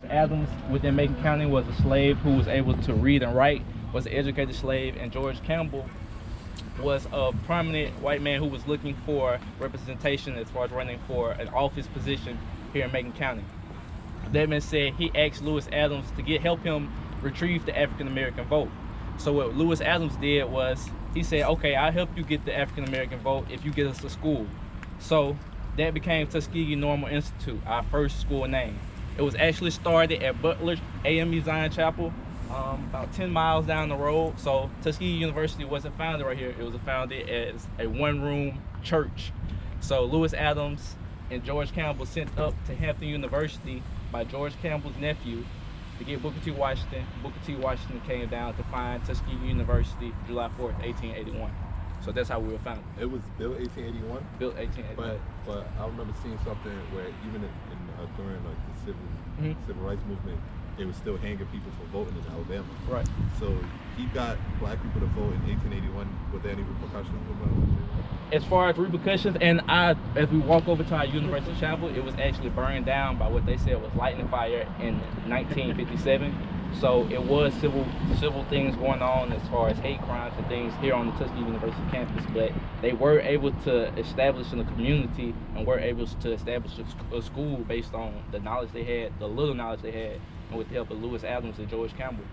Adams within Macon County was a slave who was able to read and write, was an educated slave, and George Campbell was a prominent white man who was looking for representation as far as running for an office position here in Macon County. That being said, he asked Lewis Adams to help him retrieve the African American vote. So what Lewis Adams did was he said, okay, I'll help you get the African American vote if you get us a school. So that became Tuskegee Normal Institute, our first school name. It was actually started at Butler AME Zion Chapel, about 10 miles down the road. So Tuskegee University wasn't founded right here. It was founded as a one-room church. So Lewis Adams and George Campbell sent up to Hampton University by George Campbell's nephew to get Booker T. Washington. Booker T. Washington came down to find Tuskegee University July 4th, 1881. So that's how we were founded. It was built 1881? Built 1881. But I remember seeing something where even during like the civil rights movement, they were still hanging people for voting in Alabama. Right. So he got black people to vote in 1881. Were there any repercussions about it? As far as repercussions, and as we walk over to our University Chapel, it was actually burned down by what they said was lightning fire in 1957. So it was civil things going on as far as hate crimes and things here on the Tuskegee University campus, but they were able to establish in the community and were able to establish a school based on the knowledge they had, the little knowledge they had, and with the help of Lewis Adams and George Campbell.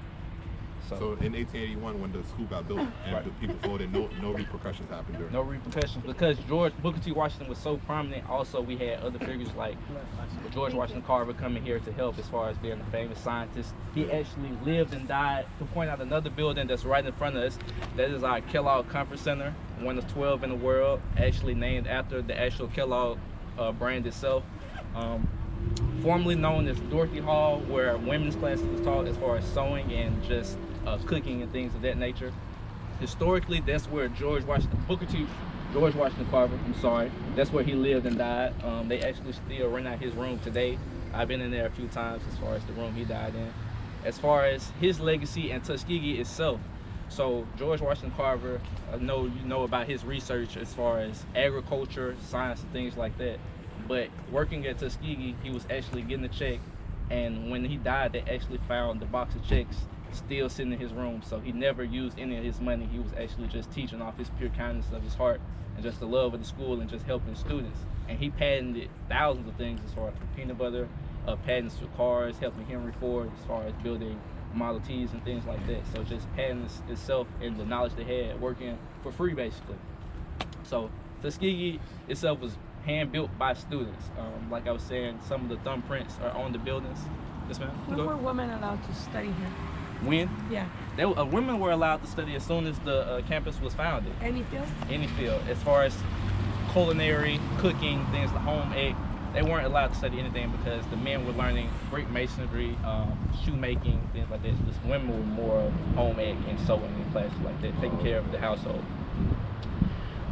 So in 1881, when the school got built and the people voted, no repercussions happened during. No repercussions because Booker T. Washington was so prominent. Also, we had other figures like George Washington Carver coming here to help as far as being a famous scientist. He actually lived and died. To point out another building that's right in front of us, that is our Kellogg Conference Center, one of 12 in the world, actually named after the actual Kellogg brand itself. Formerly known as Dorothy Hall, where women's classes was taught as far as sewing and just cooking and things of that nature. Historically, that's where George Washington Carver, that's where he lived and died. They actually still rent out his room today. I've been in there a few times as far as the room he died in. As far as his legacy and Tuskegee itself, so George Washington Carver, I know you know about his research as far as agriculture, science, and things like that. But working at Tuskegee, he was actually getting a check, and when he died, they actually found the box of checks still sitting in his room. So he never used any of his money. He was actually just teaching off his pure kindness of his heart and just the love of the school and just helping students. And he patented thousands of things as far as peanut butter, patents for cars, helping Henry Ford as far as building Model Ts and things like that. So just patenting itself and the knowledge they had working for free basically. So Tuskegee itself was hand-built by students. Like I was saying, some of the thumbprints are on the buildings. Yes, ma'am? When were women allowed to study here? When? Yeah. Women were allowed to study as soon as the campus was founded. Any field? Any field. As far as culinary, cooking, things like home ec, they weren't allowed to study anything because the men were learning brick masonry, shoemaking, things like that. Just women were more home ec and sewing in classes like that, taking care of the household.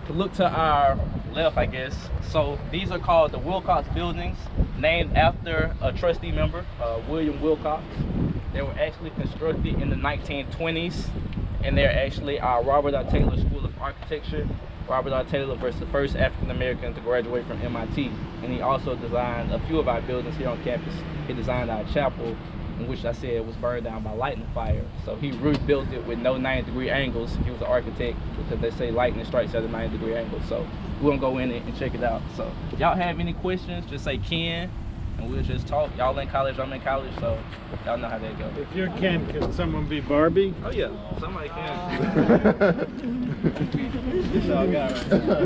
To look to our left, I guess, so these are called the Wilcox buildings, named after a trustee member, William Wilcox. They were actually constructed in the 1920s, and they're actually our Robert R. Taylor School of Architecture. Robert R. Taylor was the first African American to graduate from MIT, and he also designed a few of our buildings here on campus. He designed our chapel, in which I said was burned down by lightning fire. So he rebuilt it with no 90-degree angles. He was an architect because they say lightning strikes at a 90-degree angle. So we're gonna go in it and check it out. So if y'all have any questions, just say Ken, and we'll just talk. Y'all in college, I'm in college, so y'all know how that goes. If you're Ken, can someone be Barbie? Oh yeah, somebody can. This all got right.